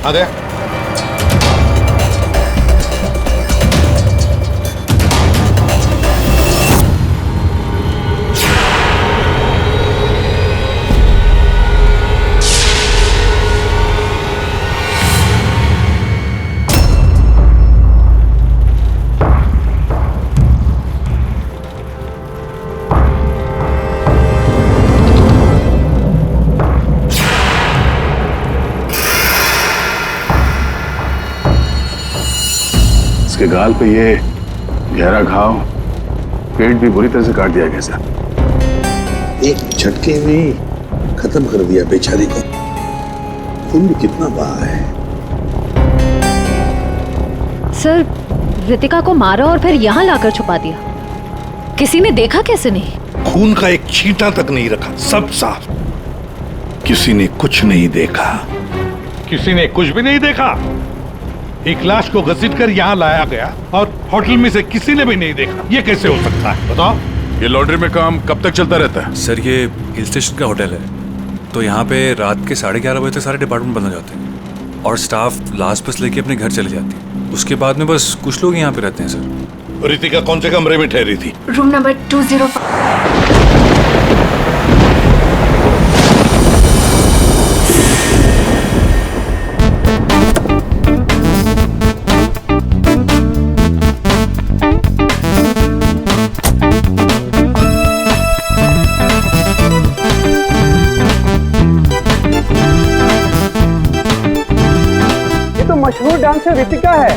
आ गया। इसके गाल पे ये गहरा घाव, पेट भी बुरी तरह से काट दिया गया सर। एक झटके में खत्म कर दिया बेचारी को। खून भी कितना बहा है। सर, रितिका को मारा और फिर यहाँ लाकर छुपा दिया। किसी ने देखा कैसे नहीं? खून का एक छींटा तक नहीं रखा, सब साफ। किसी ने कुछ नहीं देखा, किसी ने कुछ भी नहीं देखा। एक लाश को घसीटकर यहाँ लाया गया और होटल में से किसी ने भी नहीं देखा। ये कैसे हो सकता है बताओ? ये लॉन्ड्री में काम कब तक चलता रहता है? सर, ये हिल स्टेशन का होटल है, तो यहाँ पे रात के 11:30 बजे तक सारे डिपार्टमेंट बंद हो जाते हैं और स्टाफ लास्ट बस लेके अपने घर चले जाती है। उसके बाद में बस कुछ लोग यहाँ पे रहते हैं सर। रितिका कौन से कमरे में ठहरी थी? Room number 205। मशहूर डांसर रितिका है।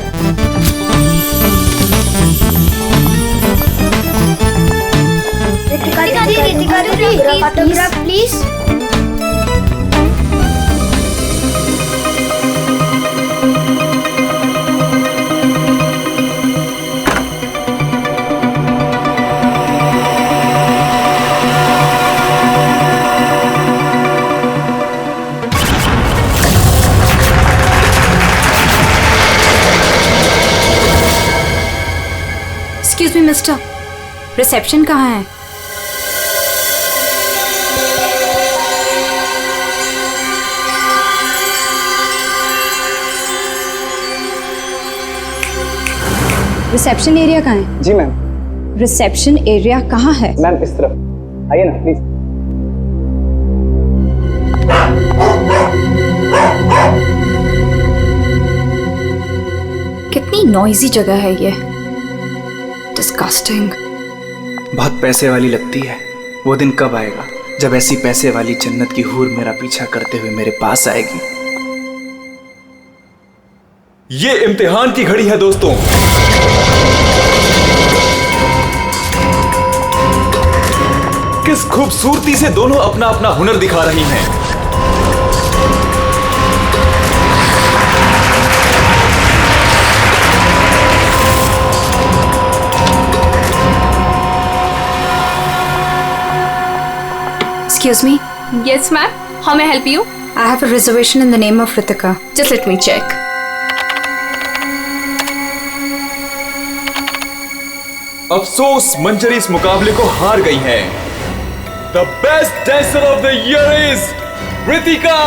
Ritika please. Excuse me mister, reception कहाँ है? रिसेप्शन एरिया कहाँ है? जी मैम। रिसेप्शन एरिया कहाँ है? मैम इस तरफ आइए ना प्लीज। कितनी नॉइजी जगह है ये। डिस्गस्टिंग। बहुत पैसे वाली लगती है। वो दिन कब आएगा जब ऐसी पैसे वाली जन्नत की हूर मेरा पीछा करते हुए मेरे पास आएगी? ये इम्तिहान की घड़ी है दोस्तों। किस खूबसूरती से दोनों अपना अपना हुनर दिखा रही हैं। Excuse me? Yes, ma'am. How may I help you? I have a reservation in the name of Ritika. Just let me check. अफसोस मंजरी इस मुकाबले को हार गई हैं। The best dancer of the year is Ritika.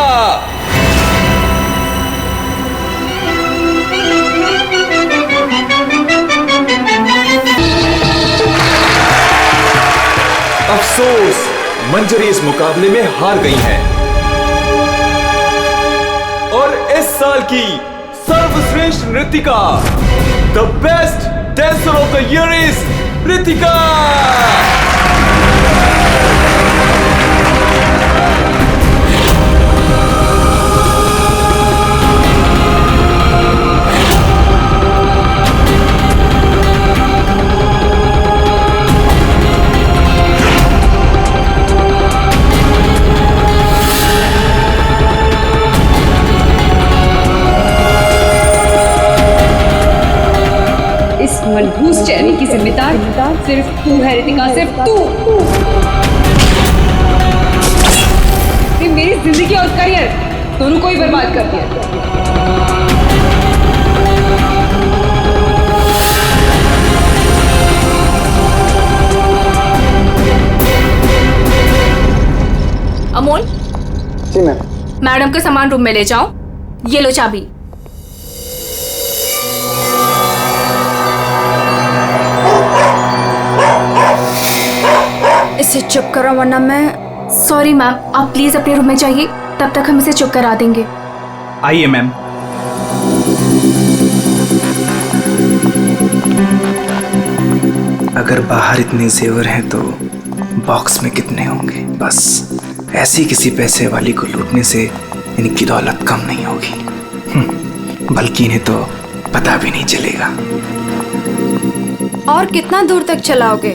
अफसोस मंजरी इस मुकाबले में हार गई हैं और इस साल की सर्वश्रेष्ठ नृत्यिका the best dancer of the year is Ritika. मनहूस चेहरे की जिम्मेदार सिर्फ तू है रितिका, सिर्फ तू। मेरी जिंदगी और करियर दोनों को ही बर्बाद कर दिया। अमोल। जी मैम। मैडम का सामान रूम में ले जाओ ये लो चाबी। इसे चुप करो वरना मैं। सॉरी मैम, आप प्लीज अपने रूम में जाइए, तब तक हम इसे चुप करा देंगे। आइए मैम। अगर बाहर इतने जेवर हैं तो बॉक्स में कितने होंगे। बस ऐसी किसी पैसे वाली को लूटने से इनकी दौलत कम नहीं होगी, बल्कि इन्हें तो पता भी नहीं चलेगा। और कितना दूर तक चलाओगे?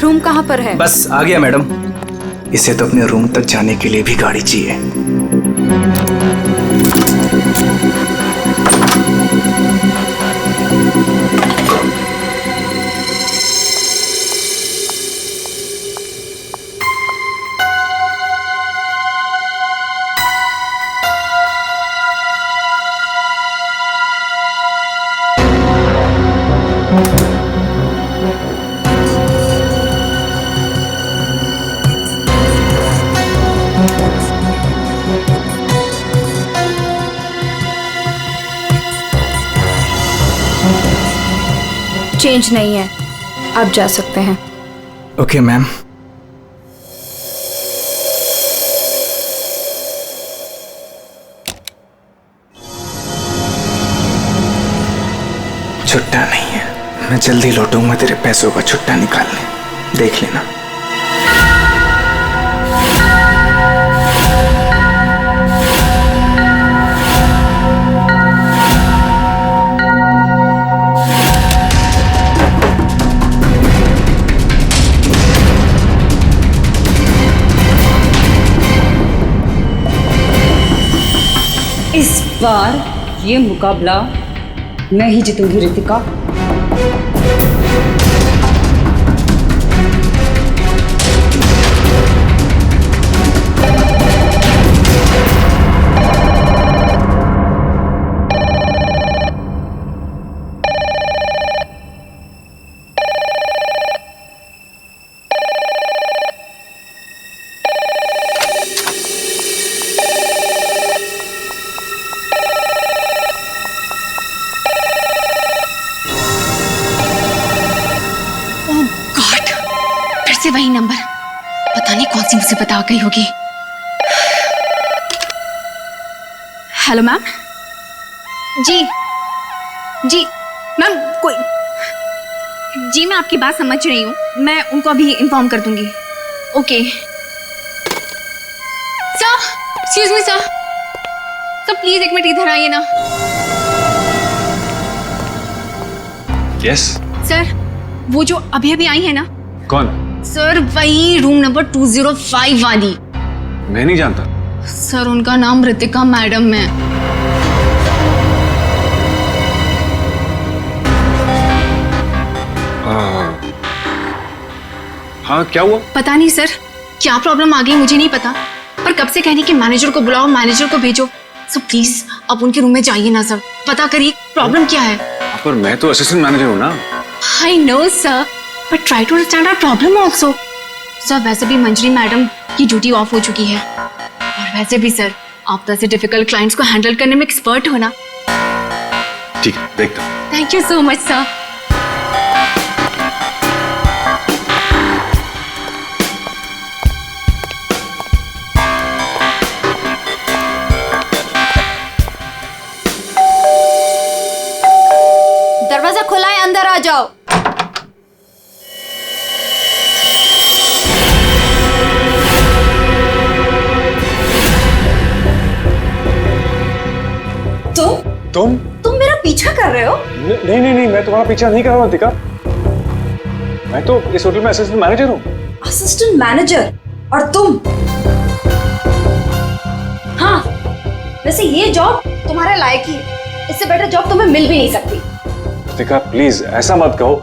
रूम कहाँ पर है? बस आ गया मैडम। इसे तो अपने रूम तक जाने के लिए भी गाड़ी चाहिए। चेंज नहीं है, आप जा सकते हैं। Okay ma'am. छुट्टा नहीं है, मैं जल्दी लौटूंगा तेरे पैसों का छुट्टा निकालने, देख लेना। इस बार ये मुकाबला मैं ही जीतूंगी रितिका। से वही नंबर, पता नहीं कौन सी मुसीबत आ गई होगी। Hello ma'am. जी जी मैम कोई। जी मैं आपकी बात समझ रही हूँ, मैं उनको अभी इन्फॉर्म कर दूंगी। Okay sir, excuse me sir, please एक मिनट इधर आइए ना। यस सर, वो जो अभी अभी आई है ना। कौन? सर वही रूम नंबर 205 वाली। मैं नहीं जानता सर, उनका नाम रितिका मैडम है। हाँ क्या हुआ? पता नहीं सर, क्या प्रॉब्लम आ गई मुझे नहीं पता, पर कब से कहने कि मैनेजर को बुलाओ, मैनेजर को भेजो। सर प्लीज अब उनके रूम में जाइए ना सर, पता करिए प्रॉब्लम क्या है। पर मैं तो असिस्टेंट मैनेजर हूँ ना। I know sir, but try to understand our problem also. Sir वैसे भी मंजरी मैडम की ड्यूटी ऑफ हो चुकी है, और वैसे भी सर आप तो ऐसे डिफिकल्ट क्लाइंट्स को हैंडल करने में एक्सपर्ट हो ना। ठीक है, देखता हूँ। Thank you so much sir. दरवाजा खुला है, अंदर आ जाओ। तुम मेरा पीछा कर रहे हो? नहीं, मैं तुम्हारा पीछा नहीं कर रहा हूँ रितिका। मैं तो इस होटल में असिस्टेंट मैनेजर हूँ। Assistant manager? और तुम? हाँ, वैसे ये जॉब तुम्हारे लायक ही है, इससे बेटर जॉब तुम्हें मिल भी नहीं सकती। रितिका प्लीज ऐसा मत कहो,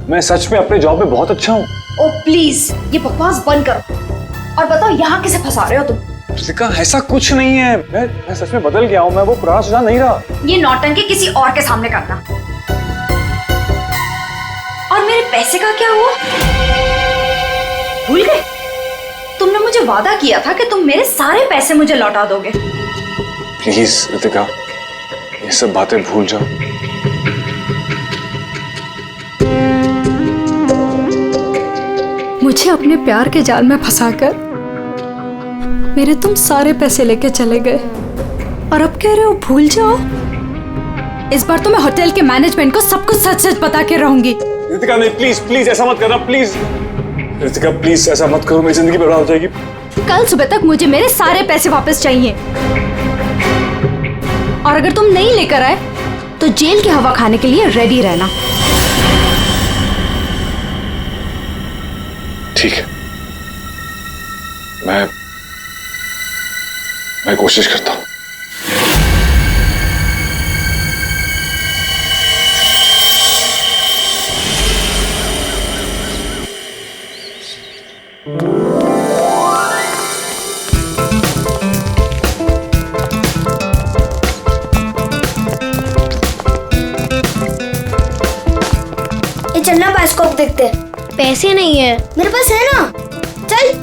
मैं सच में अपने जॉब में बहुत अच्छा हूँ। ओ प्लीज ये बकवास बंद करो और बताओ यहाँ किसे फंसा रहे हो तुम? रितिका ऐसा कुछ नहीं है, मैं सच में बदल गया हूँ, मैं वो पुराना सुजान नहीं रहा। ये नौटंकी किसी और के सामने करना। और मेरे पैसे का क्या हुआ? भूल गए? तुमने मुझे वादा किया था कि तुम मेरे सारे पैसे मुझे लौटा दोगे। प्लीज रितिका, ये सब बातें भूल जाओ। मुझे अपने प्यार के जाल में फंसाकर मेरे तुम सारे पैसे लेके चले गए और अब कह रहे हो भूल जाओ। इस बार तो मैं होटल के मैनेजमेंट को सब कुछ सच सच बता के रहूंगी। रितिका नहीं, प्लीज प्लीज ऐसा मत करना, प्लीज रितिका, प्लीज ऐसा मत करो, मेरी जिंदगी बर्बाद हो जाएगी। कल सुबह तक मुझे मेरे सारे पैसे वापस चाहिए, और अगर तुम नहीं लेकर आए तो जेल की हवा खाने के लिए रेडी रहना। ठीक है, मैं कोशिश करता हूँ। चलना बायोस्कोप देखते। पैसे नहीं है, मेरे पास है ना, चल।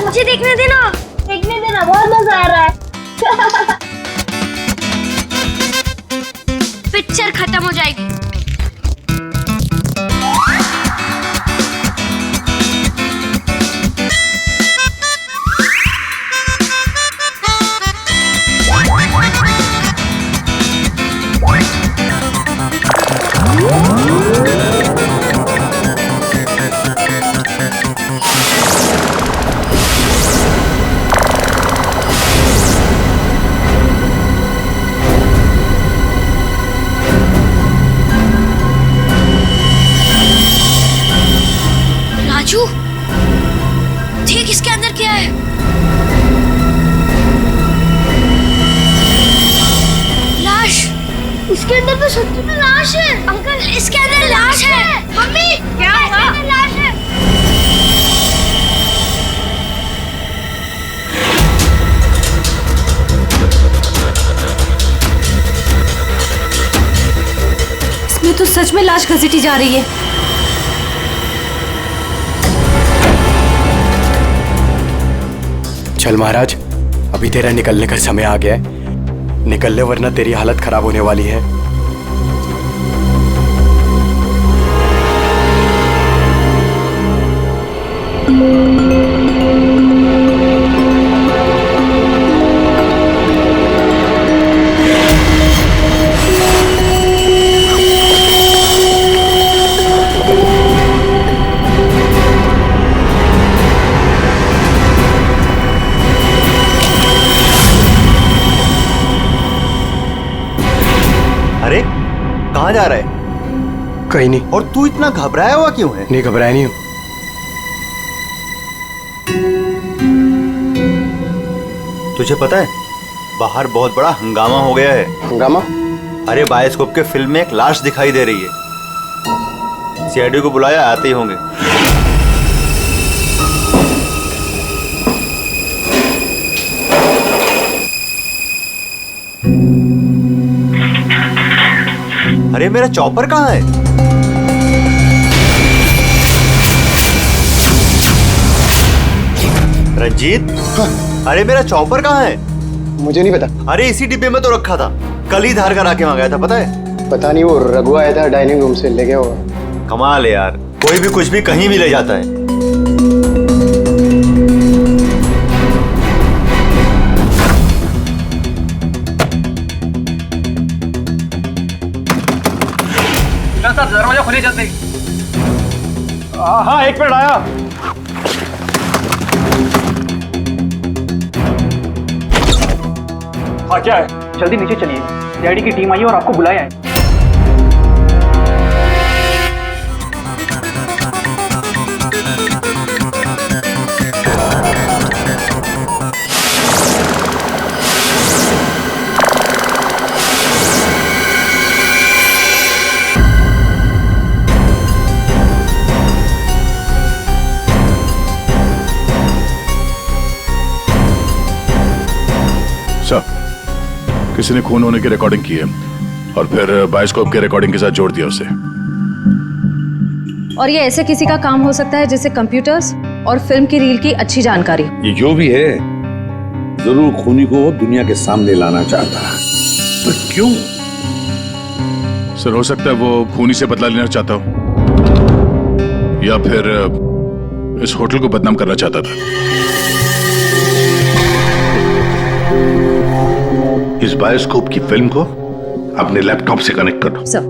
मुझे देखने देना, बहुत मजा आ रहा है। पिक्चर खत्म हो जाएगी। राजू, देख इसके अंदर क्या है। लाश। इसके अंदर तो सच में लाश है। अंकल, इसके अंदर लाश है। मम्मी, क्या हुआ? लाश है। इसमें तो सच में लाश घसीटी जा रही है। चल महाराज, अभी तेरा निकलने का समय आ गया है। निकल ले वरना तेरी हालत खराब होने वाली है। अरे कहाँ जा रहा है? कहीं नहीं। और तू इतना घबराया हुआ क्यों है? नहीं, घबराया नहीं हूँ। तुझे पता है बाहर बहुत बड़ा हंगामा हो गया है। हंगामा? अरे बायोस्कोप के फिल्म में एक लाश दिखाई दे रही है। सीआईडी को बुलाया, आते ही होंगे। अरे मेरा चॉपर कहाँ है? रंजीत, अरे मेरा चॉपर कहाँ है? मुझे नहीं पता। अरे इसी डिब्बे में तो रखा था, कल ही धार करा के मंगाया था, पता है? पता नहीं, वो रघु आया था डाइनिंग रूम से, ले गया होगा। कमाल है यार, कोई भी कुछ भी कहीं भी ले जाता है। साहब दरवाजा खुले जल्दी। हाँ, एक मिनट आया। हाँ क्या है? जल्दी नीचे चलिए, सीआईडी की टीम आई है और आपको बुलाया है। किसी ने खून होने की रिकॉर्डिंग की है और फिर बायोस्कोप के रिकॉर्डिंग के साथ जोड़ दिया उसे। और ये ऐसे किसी का काम हो सकता है जिसे कंप्यूटर्स और फिल्म की रील की अच्छी जानकारी। ये जो भी है जरूर खूनी को दुनिया के सामने लाना चाहता है, पर क्यों? सर हो सकता है वो खूनी से बदला लेना चाहता हो या फिर इस होटल को बदनाम करना चाहता था। इस बायोस्कोप की फिल्म को अपने लैपटॉप से कनेक्ट करो। सर।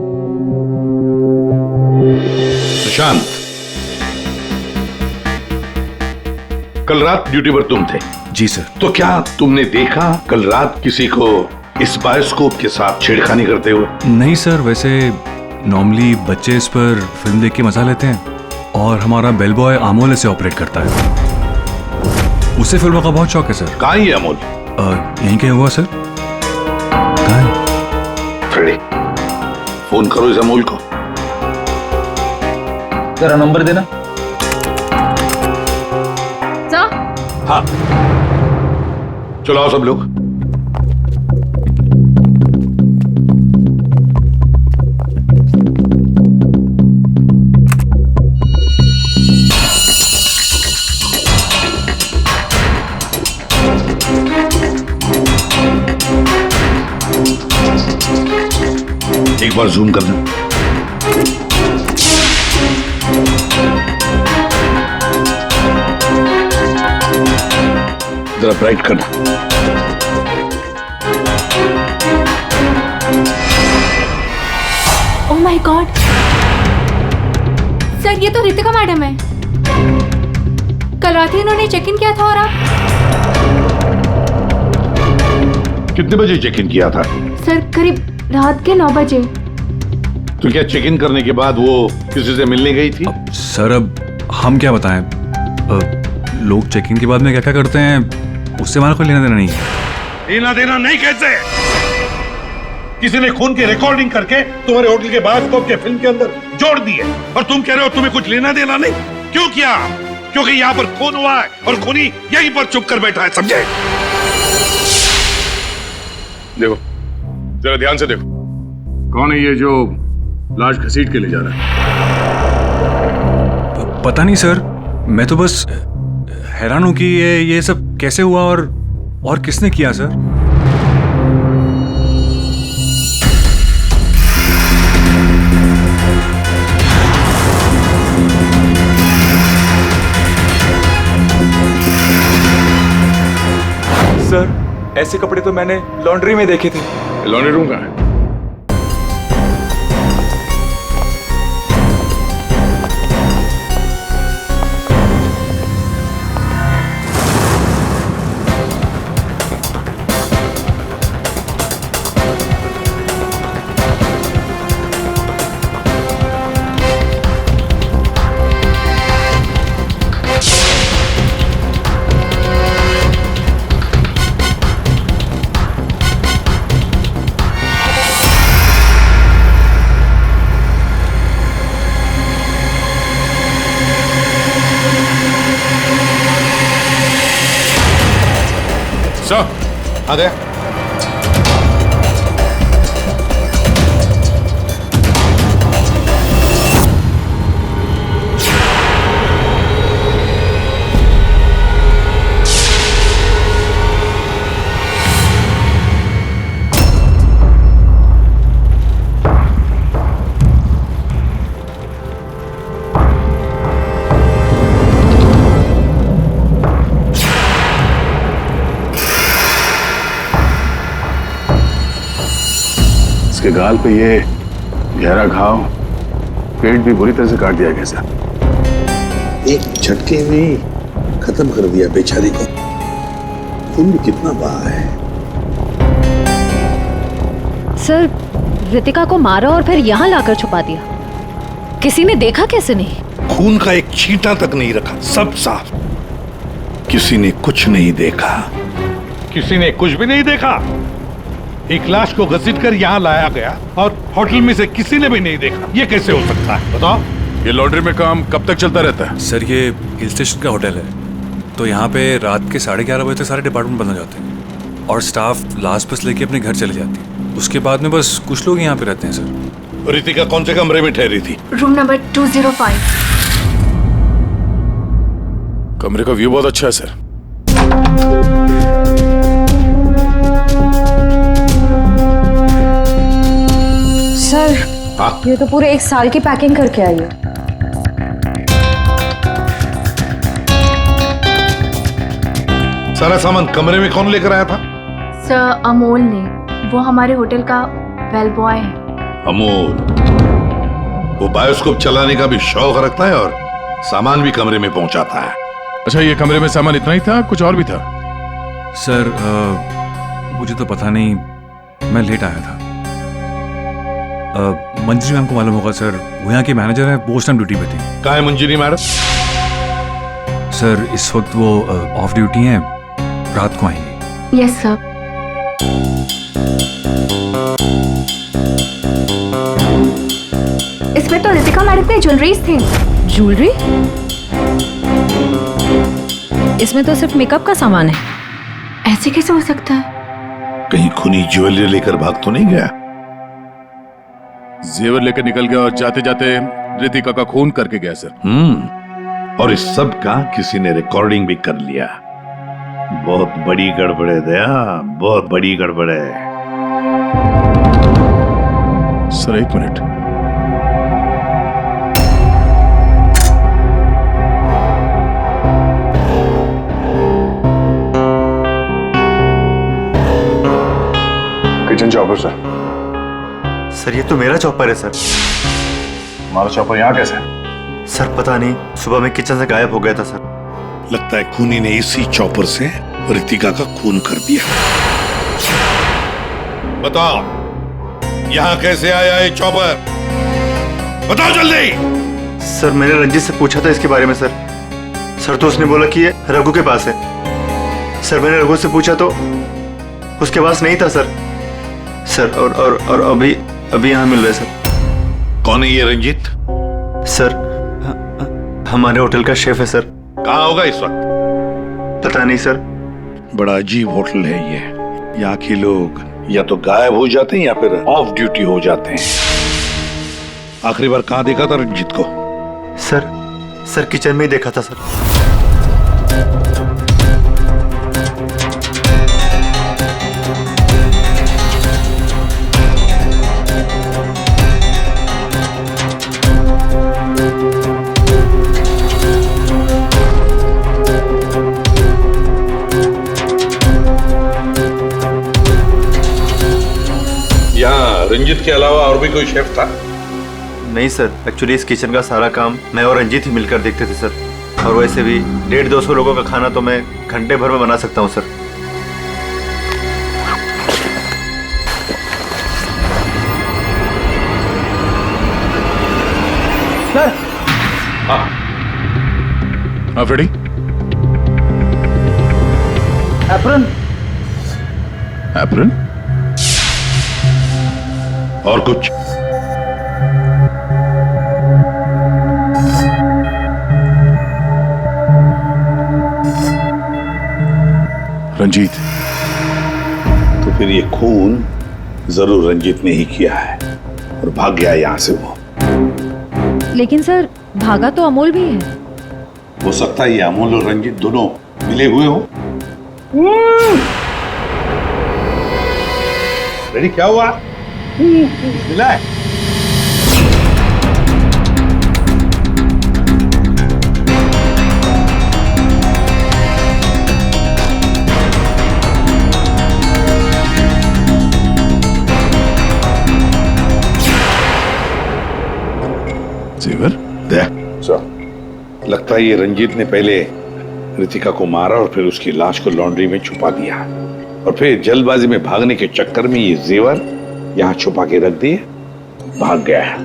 सुशांत, कल रात ड्यूटी पर तुम थे? जी सर। तो क्या तुमने देखा कल रात किसी को इस बायोस्कोप के साथ छेड़खानी करते हुए? नहीं सर, वैसे नॉर्मली बच्चे इस पर फिल्म देख के मजा लेते हैं और हमारा बेल बॉय अमोल इसे ऑपरेट करता है। उसे फिल्मों का बहुत शौक है सर। कहाँ है अमोल? यहीं कहीं हुआ सर। कहाँ है? फ्रेडी, फोन करो इस अमोल को। जरा नंबर देना। सर। हाँ, चलो आओ सब लोग। एक बार जूम कर दो। जरा ब्राइट करना। ओह माय गॉड सर, ये तो रितिका मैडम है। कल रात ही इन्होंने चेक इन किया था। और आप? कितने बजे चेक इन किया था? सर करीब रात के 9 बजे। तो क्या चेक इन करने के बाद वो किसी से मिलने गई थी? सर अब हम क्या बताएं, लोग चेक इन के बाद में क्या क्या करते हैं उससे हमारा कोई लेना देना नहीं है। लेना देना नहीं कैसे? किसी ने खून की रिकॉर्डिंग करके तुम्हारे होटल के बायोस्कोप के फिल्म के अंदर जोड़ दी है और तुम कह रहे हो तुम्हें कुछ लेना देना नहीं? क्यों किया? क्योंकि यहाँ पर खून हुआ है और खूनी यहीं पर चुप कर बैठा है, समझे? देखो जरा ध्यान से देखो, कौन है ये जो लाश घसीट के ले जा रहा है? पता नहीं सर, मैं तो बस हैरान हूं कि ये सब कैसे हुआ और किसने किया सर। सर ऐसे कपड़े तो मैंने लॉन्ड्री में देखे थे। लॉन्ड्री रूम कहाँ है? आ गया। इसके गाल पे ये गहरा घाव, पेट भी बुरी तरह से काट दिया गया सर। एक झटके में खत्म कर दिया बेचारी को। खून भी कितना बहा है। सर, रितिका को मारा और फिर यहाँ लाकर छुपा दिया। किसी ने देखा कैसे नहीं? खून का एक छींटा तक नहीं रखा, सब साफ। किसी ने कुछ नहीं देखा। किसी ने कुछ भी नहीं देखा। एक लाश को घसीटकर यहाँ लाया गया और होटल में से किसी ने भी नहीं देखा। ये कैसे हो सकता है बताओ? ये लॉन्ड्री में काम कब तक चलता रहता है? सर ये हिल स्टेशन का होटल है, तो यहाँ पे रात के 11:30 बजे तक सारे डिपार्टमेंट बंद हो जाते हैं। और स्टाफ लास्ट बस लेके अपने घर चले जाती है। उसके बाद में बस कुछ लोग यहाँ पे रहते हैं सर। रितिका कौन से कमरे में ठहरी थी? Room number 205। कमरे का व्यू बहुत अच्छा है सर। सर, ये तो पूरे 1 साल की पैकिंग करके आई है। सारा सामान कमरे में कौन लेकर आया था? सर अमोल ने, वो हमारे होटल का वेल बॉय है। अमोल, वो बायोस्कोप चलाने का भी शौक रखता है और सामान भी कमरे में पहुंचाता है। अच्छा, ये कमरे में सामान इतना ही था, कुछ और भी था? सर मुझे तो पता नहीं, मैं लेट आया था। मंजरी मैम को मालूम होगा सर, वो यहाँ की मैनेजर है, वो उस टाइम ड्यूटी पे थी। कहाँ है मंजरी मैडम? सर इस वक्त वो ऑफ ड्यूटी हैं, रात को आएंगी। Yes sir. इसमें तो रितिका मैडम के ज्वेलरीज थे। ज्वेलरी? इसमें तो सिर्फ मेकअप का सामान है। ऐसे कैसे हो सकता है? कहीं खूनी ज्वेलरी लेकर भाग तो नहीं गया? जेवर लेकर निकल गया और जाते जाते रितिका का खून करके गया सर। और इस सब का किसी ने रिकॉर्डिंग भी कर लिया। बहुत बड़ी गड़बड़ है दया, बहुत बड़ी गड़बड़ है। Sir 1 minute. Kitchen chopper sir. Sir ये तो मेरा चॉपर है सर। हमारा चॉपर यहाँ कैसे? सर पता नहीं, सुबह में किचन से गायब हो गया था सर। लगता है खूनी ने इसी चॉपर से रितिका का खून कर दिया। बताओ, यहाँ कैसे आया ये चॉपर? बताओ जल्दी। सर मैंने रंजीत से पूछा था इसके बारे में सर। सर तो उसने बोला कि ये रघु के पास है। सर मैंने रघु से पूछा तो उसके पास नहीं था सर। सर और अभी यहाँ मिल रहा है सर। कौन है ये रंजीत? सर हमारे होटल का शेफ है सर। कहाँ होगा इस वक्त? पता नहीं सर। बड़ा अजीब होटल है ये। यहाँ के लोग या तो गायब हो जाते हैं या फिर ऑफ ड्यूटी हो जाते हैं। आखिरी बार कहाँ देखा था रंजीत को? सर किचन में ही देखा था सर। रंजीत के अलावा और भी कोई शेफ था? नहीं सर, एक्चुअली इस किचन का सारा काम मैं और रंजीत ही मिलकर देखते थे सर। और वैसे भी 150-200 लोगों का खाना तो मैं घंटे भर में बना सकता हूँ सर। सर। हाँ फ्रेडी। एप्रन और कुछ? रंजीत। तो फिर ये खून जरूर रंजीत ने ही किया है और भाग गया यहां से वो। लेकिन सर भागा तो अमोल भी है। हो सकता है ये अमोल और रंजीत दोनों मिले हुए हो। रेडी? क्या हुआ? मिला है? जेवर? लगता है ये रंजीत ने पहले रितिका को मारा और फिर उसकी लाश को लॉन्ड्री में छुपा दिया और फिर जल्दबाजी में भागने के चक्कर में ये जेवर यहाँ छुपा के रख दिए, भाग गया है।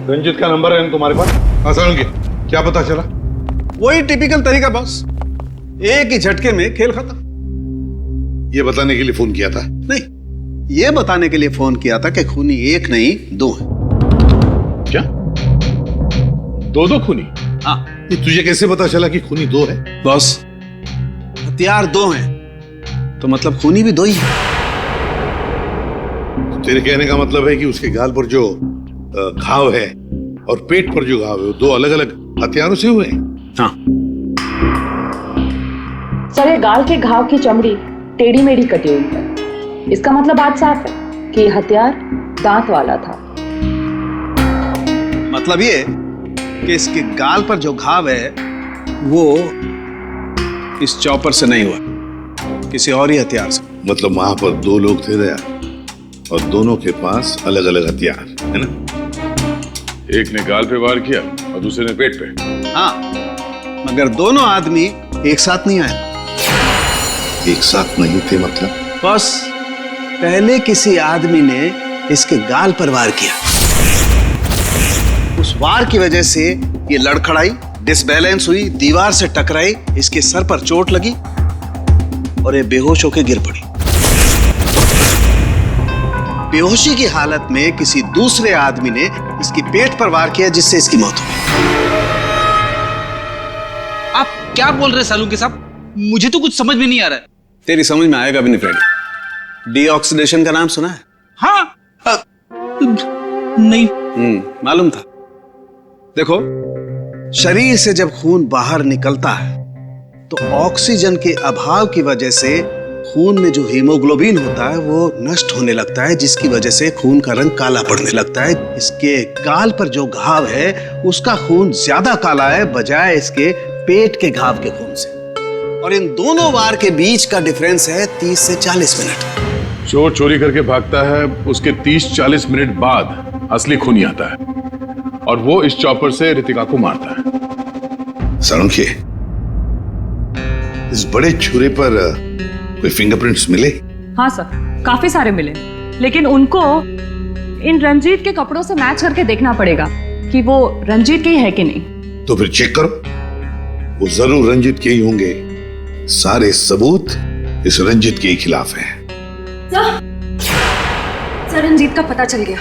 रंजीत का नंबर है तुम्हारे पास? आसान के क्या पता चला? वही टिपिकल तरीका बॉस, एक ही झटके में खेल खत्म। ये बताने के लिए फोन किया था? नहीं, ये बताने के लिए फोन किया था कि खूनी एक नहीं 2 है। क्या 2 खूनी? हाँ। ये तुझे कैसे पता चला कि खूनी 2 है? बॉस हथियार 2 हैं, तो मतलब खूनी भी दो ही है। तेरे कहने का मतलब है कि उसके गाल पर जो घाव है और पेट पर जो घाव है वो दो अलग अलग हथियारों से हुए हैं? हाँ। सर, ये गाल के घाव की चमड़ी टेढ़ी मेढ़ी कटी हुई है। इसका मतलब बात साफ है कि ये हथियार दांत वाला था। मतलब ये कि इसके गाल पर जो घाव है वो इस चॉपर से नहीं हुआ, किसी और ही हथियार से। मतलब वहां पर दो लोग थे दया, और दोनों के पास अलग अलग हथियार है ना? एक ने गाल पे वार किया और दूसरे ने पेट पे। हाँ, मगर दोनों आदमी एक साथ नहीं आए। एक साथ नहीं थे मतलब? बस पहले किसी आदमी ने इसके गाल पर वार किया, उस वार की वजह से ये लड़खड़ाई, डिसबैलेंस हुई, दीवार से टकराई, इसके सर पर चोट लगी और ये बेहोश होकर गिर पड़ी। बेहोशी की हालत में किसी दूसरे आदमी ने इसके पेट पर वार किया, जिससे इसकी मौत हो गई। आप क्या बोल रहे हैं सालुंके साहब? मुझे तो कुछ समझ में नहीं आ रहा है। तेरी समझ में आएगा भी नहीं फ्रेंड। डीऑक्सीडेशन का नाम सुना है? हाँ। नहीं। मालूम था। देखो, शरीर से जब खून बाहर निकलता है तो ऑक्सीजन के अभाव की वजह से खून में जो हीमोग्लोबिन होता है वो नष्ट होने लगता है, जिसकी वजह से खून का रंग काला पड़ने लगता है। इसके गाल पर जो घाव है उसका खून ज्यादा काला है बजाय इसके पेट के घाव के खून से, और इन दोनों वार के बीच का डिफरेंस है 30 से 40 मिनट। चोर चोरी करके भागता है, उसके 30-40 मिनट बाद असली खूनी आता है और वो इस चॉपर से रितिका को मारता है। सालुंके, इस बड़े छुरे पर कोई फिंगरप्रिंट्स मिले? हाँ सर, काफी सारे मिले, लेकिन उनको इन रंजीत के कपड़ों से मैच करके देखना पड़ेगा कि वो रंजीत के ही है कि नहीं। तो फिर चेक करो, वो जरूर रंजीत के ही होंगे। सारे सबूत इस रंजीत के ही खिलाफ हैं। सर, रंजीत का पता चल गया।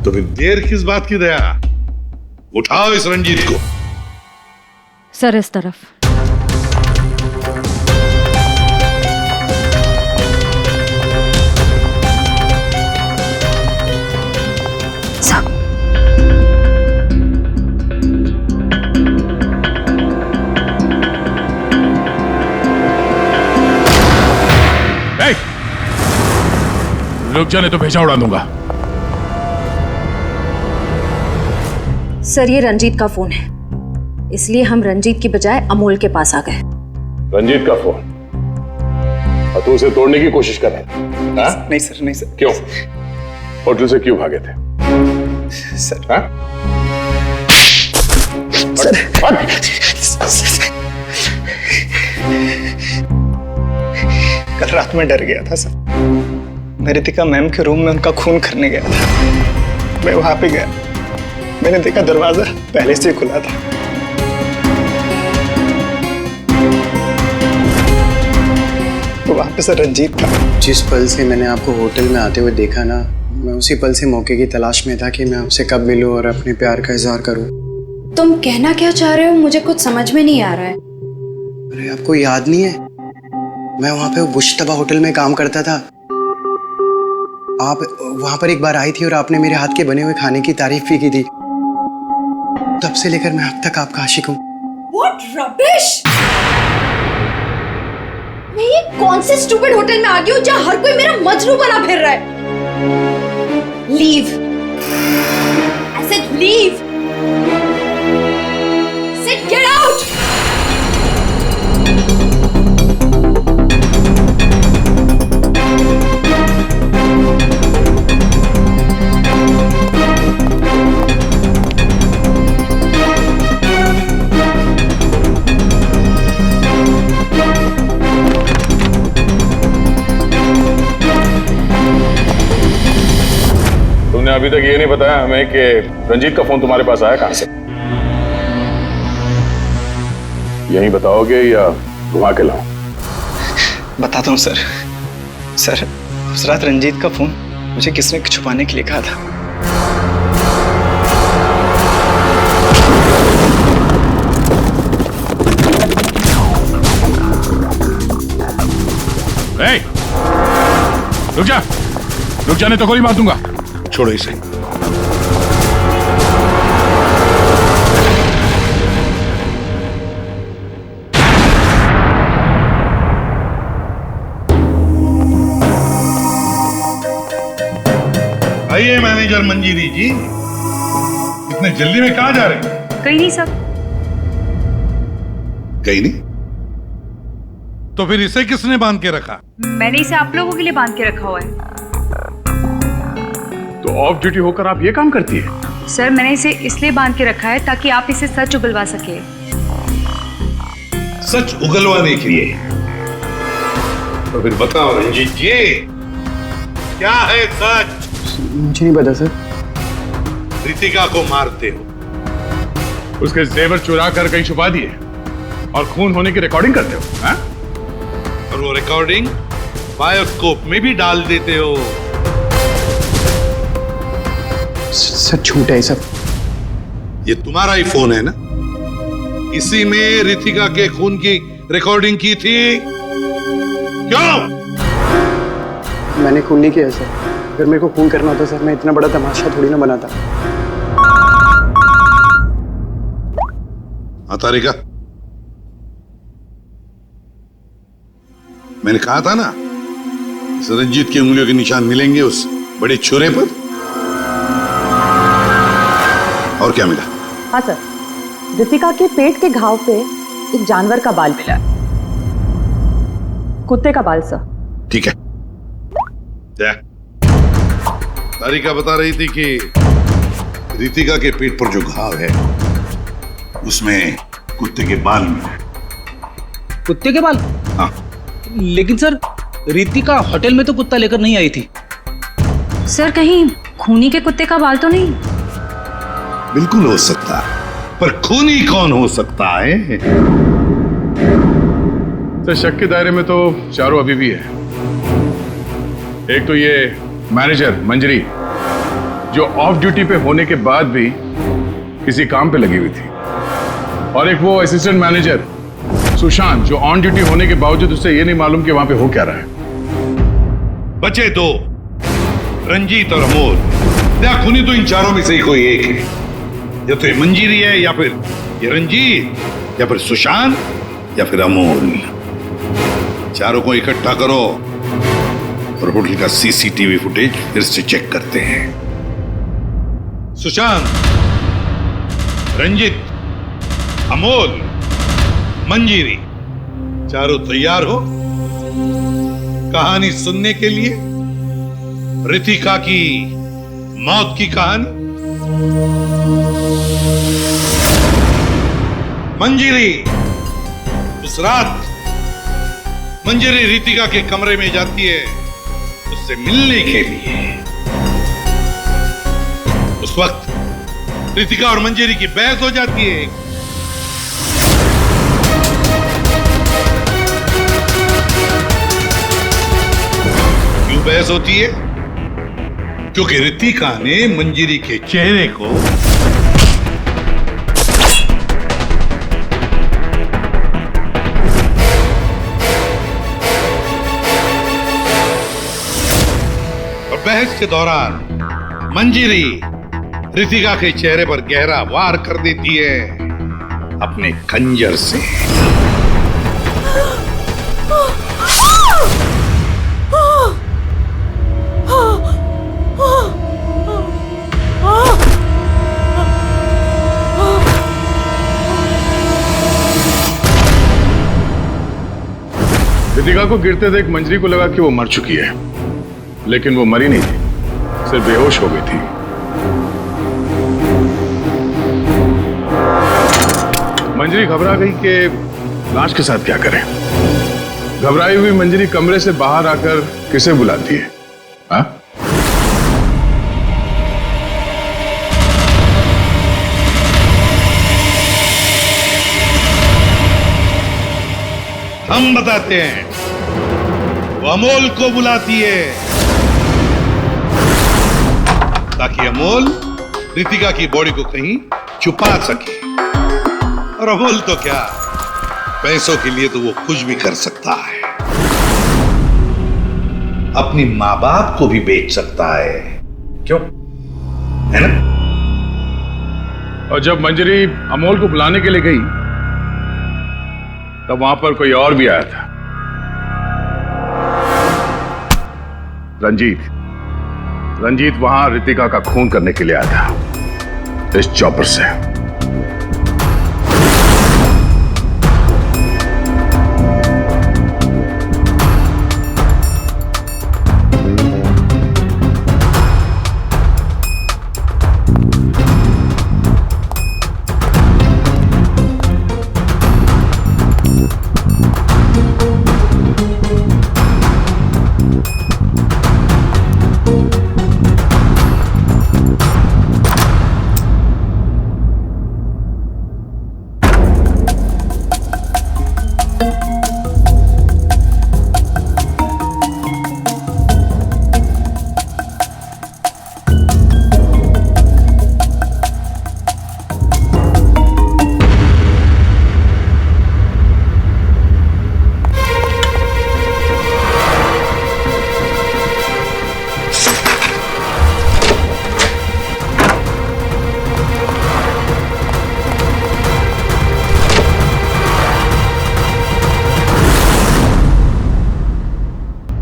तो फिर देर किस बात की दया? उठाओ इस रंजीत को। सर, इस तरफ। रुक जाने तो भेजा उड़ा दूंगा। सर, ये रंजीत का फोन है, इसलिए हम रंजीत की बजाय अमोल के पास आ गए। रंजीत का फोन? और तू उसे तोड़ने की कोशिश कर रहा था? नहीं सर, नहीं सर। क्यों? होटल से क्यों भागे थे? सर। हाँ? कल रात में डर गया था सर। मैं रितिका मैम के रूम में उनका खून करने गया था। मैं वहां पे गया, मैंने देखा दरवाजा पहले से खुला था। तो वहां पे सर रंजीत था। जिस पल से मैंने आपको होटल में आते हुए देखा ना, मैं उसी पल से मौके की तलाश में था कि मैं आपसे कब मिलूं और अपने प्यार का इजहार करूं। तुम कहना क्या चाह रहे हो? मुझे कुछ समझ में नहीं आ रहा है। अरे आपको याद नहीं है, मैं वहां पे बुशतबा होटल में काम करता था। आप वहां पर एक बार आई थी और आपने मेरे हाथ के बने हुए खाने की तारीफ भी की थी। तब से लेकर मैं अब तक आपका आशिक हूँ। What rubbish! मैं ये कौन से स्टूपिड होटल में आ गई हूँ जहाँ हर कोई मेरा मजनू बना फिर रहा है? Leave! I said leave! I said get out! तुमने अभी तक ये नहीं बताया हमें कि रंजीत का फोन तुम्हारे पास आया कहां से? यही बताओगे या घुमा के लाऊं? बताता हूँ सर। सर, उस रात रंजीत का फोन मुझे किसने छुपाने के लिए कहा था। ए, रुक जा, रुक जाने तो गोली मार दूंगा। छोड़ो इसे। आइए मैनेजर मंजीरी जी, इतने जल्दी में कहाँ जा रहे हैं? कहीं नहीं सर। कहीं नहीं? तो फिर इसे किसने बांध के रखा? मैंने इसे आप लोगों के लिए बांध के रखा हुआ है। तो ऑफ ड्यूटी होकर आप ये काम करती है? सर मैंने इसे इसलिए बांध के रखा है ताकि आप इसे सच उगलवा सके। सच उगलवाने के लिए? तो फिर बताओ रंजीत जी, क्या है सच? मुझे नहीं पता सर। रितिका को मारते हो, उसके जेवर चुरा कर कहीं छुपा दिए और खून होने की रिकॉर्डिंग करते हो, हाँ? और वो रिकॉर्डिंग बायोस्कोप में भी डाल देते हो। सर झूठ है सब। ये तुम्हारा ही फोन है ना? इसी में रितिका के खून की रिकॉर्डिंग की थी। क्यों? मैंने खून नहीं किया सर। अगर मेरे को खून करना होता सर, मैं इतना बड़ा तमाशा थोड़ी ना बनाता। हाँ तारिका, मैंने कहा था ना, इस रंजीत की उंगलियों के निशान मिलेंगे उस बड़े छुरे पर। और क्या मिला? हाँ सर, रितिका के पेट के घाव पे एक जानवर का बाल मिला। कुत्ते का बाल सर। ठीक है। क्या तारिका बता रही थी कि रितिका के पेट पर जो घाव है उसमें कुत्ते के बाल मिले। कुत्ते के बाल? हाँ। लेकिन सर, रितिका होटल में तो कुत्ता लेकर नहीं आई थी। सर कहीं खूनी के कुत्ते का बाल तो नहीं? बिल्कुल हो सकता है, पर खूनी कौन हो सकता है? तो शक के दायरे में तो चारों अभी भी है। एक तो ये मैनेजर मंजरी, जो ऑफ ड्यूटी पे होने के बाद भी किसी काम पे लगी हुई थी, और एक वो असिस्टेंट मैनेजर सुशांत, जो ऑन ड्यूटी होने के बावजूद उसे ये नहीं मालूम कि वहां पे हो क्या रहा है। बचे दो, रंजीत और अमोल। या खूनी तो इन चारों में से ही कोई एक है। या तो ये मंजीरी है, या फिर ये रंजीत, या फिर सुशांत, या फिर अमोल। चारों को इकट्ठा करो और होटल का सीसीटीवी फुटेज फिर से चेक करते हैं। सुशांत, रंजीत, अमोल, मंजीरी, चारों तैयार हो कहानी सुनने के लिए? रितिका की मौत की कहानी। मंजीरी, उस रात मंजीरी रितिका के कमरे में जाती है उससे मिलने के लिए। उस वक्त रितिका और मंजीरी की बहस हो जाती है। क्यों बहस होती है? क्योंकि रितिका ने मंजीरी के चेहरे को बहस के दौरान मंजीरी रितिका के चेहरे पर गहरा वार कर देती है अपने खंजर से। रितिका को गिरते देख मंजरी को लगा कि वो मर चुकी है, लेकिन वो मरी नहीं थी, सिर्फ बेहोश हो गई थी। मंजरी घबरा गई कि लाश के साथ क्या करें। घबराई हुई मंजरी कमरे से बाहर आकर किसे बुलाती है? हाँ? हम बताते हैं। वो अमोल को बुलाती है ताकि अमोल रितिका की बॉडी को कहीं छुपा सके। और अमोल तो क्या, पैसों के लिए तो वो कुछ भी कर सकता है। अपनी माँ बाप को भी बेच सकता है, क्यों? है ना? और जब मंजरी अमोल को बुलाने के लिए गई तब वहां पर कोई और भी आया था। रंजीत वहां रितिका का खून करने के लिए आया था इस चॉपर से।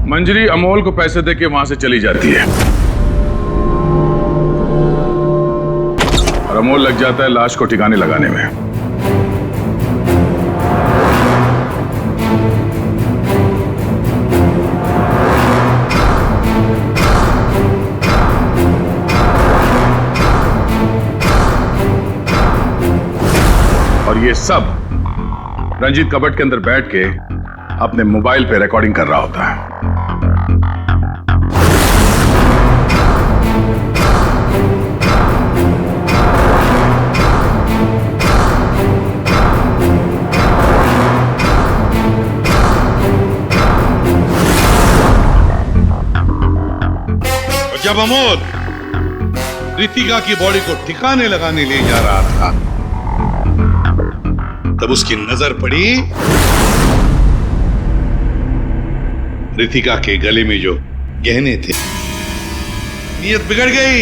मंजरी अमोल को पैसे देके वहां से चली जाती है और अमोल लग जाता है लाश को ठिकाने लगाने में। और ये सब रंजीत कबट के अंदर बैठ के अपने मोबाइल पे रिकॉर्डिंग कर रहा होता है। जब अमोल रितिका की बॉडी को ठिकाने लगाने ले जा रहा था तब उसकी नजर पड़ी रितिका के गले में जो गहने थे। नीयत बिगड़ गई,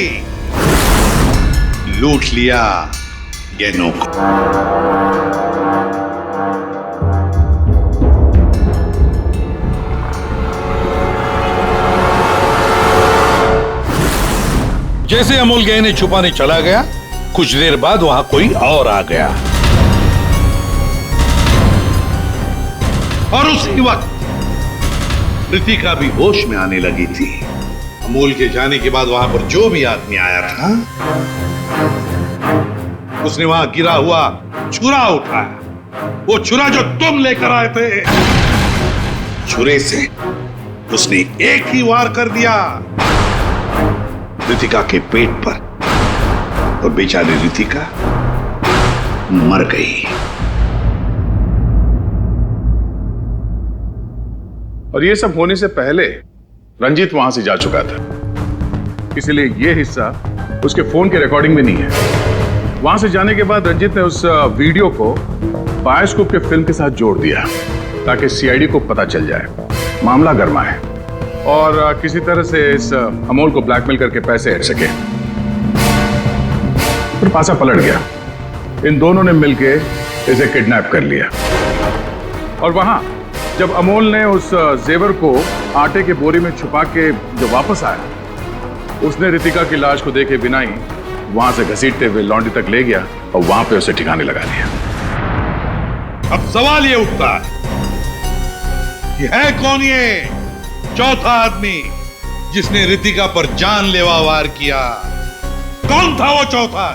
लूट लिया गहनों को। जैसे अमोल गहने छुपाने चला गया, कुछ देर बाद वहां कोई और आ गया और उसी वक्त रितिका भी होश में आने लगी थी। अमोल के जाने के बाद वहां पर जो भी आदमी आया था उसने वहां गिरा हुआ छुरा उठाया। वो छुरा जो तुम लेकर आए थे, छुरे से उसने एक ही वार कर दिया रितिका के पेट पर और बेचारी रितिका मर गई। और ये सब होने से पहले रंजीत वहां से जा चुका था, इसलिए ये हिस्सा उसके फोन के रिकॉर्डिंग में नहीं है। वहां से जाने के बाद रंजीत ने उस वीडियो को बायोस्कोप के फिल्म के साथ जोड़ दिया ताकि सीआईडी को पता चल जाए, मामला गर्मा है और किसी तरह से इस अमोल को ब्लैकमेल करके पैसे हट सके। फिर पासा पलट गया, इन दोनों ने मिलके इसे किडनैप कर लिया। और वहां जब अमोल ने उस जेवर को आटे के बोरी में छुपा के जब वापस आया, उसने रितिका की लाश को देखे बिना ही वहां से घसीटते हुए लॉन्ड्री तक ले गया और वहां पे उसे ठिकाने लगा दिया। अब सवाल ये उठता है कि है कौन ये चौथा आदमी जिसने रितिका पर जानलेवा वार किया? कौन था वो चौथा?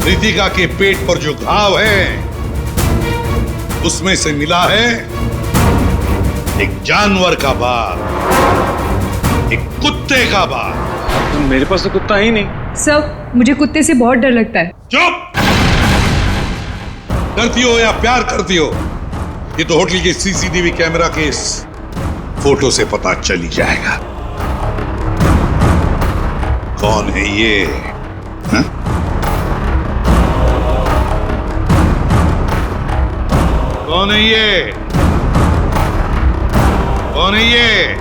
रितिका के पेट पर जो घाव है उसमें से मिला है एक जानवर का बाल, एक कुत्ते का बाल। मेरे पास तो कुत्ता ही नहीं। सर, मुझे कुत्ते से बहुत डर लगता है। चुप! डरती हो या प्यार करती हो, ये तो होटल के सीसीटीवी कैमरा के इस फोटो से पता चल ही जाएगा कौन है ये। हा? कौन है ये? कौन है ये?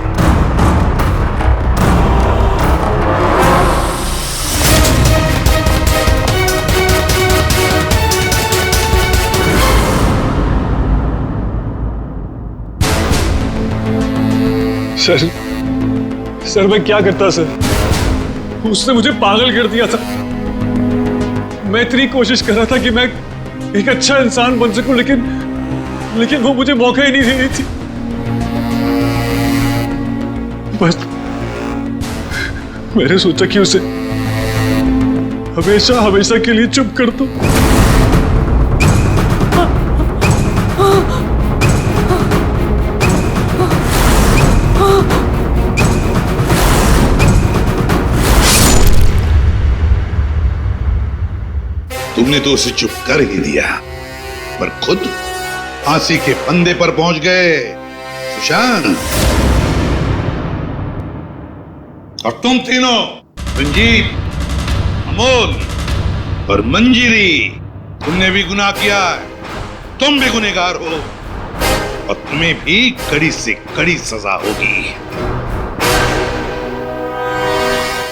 सर मैं क्या करता सर? उसने मुझे पागल कर दिया था। मैं इतनी कोशिश कर रहा था कि मैं एक अच्छा इंसान बन सकूं, लेकिन वो मुझे मौका ही नहीं दे रही थी। बस मैंने सोचा कि उसे हमेशा हमेशा के लिए चुप कर दो। तुमने तो उसे चुप कर ही दिया, पर खुद फांसी के फंदे पर पहुंच गए सुशांत। और तुम तीनों, रंजीत, अमोल और मंजिरी, तुमने भी गुनाह किया है। तुम भी गुनहगार हो और तुम्हें भी कड़ी से कड़ी सजा होगी।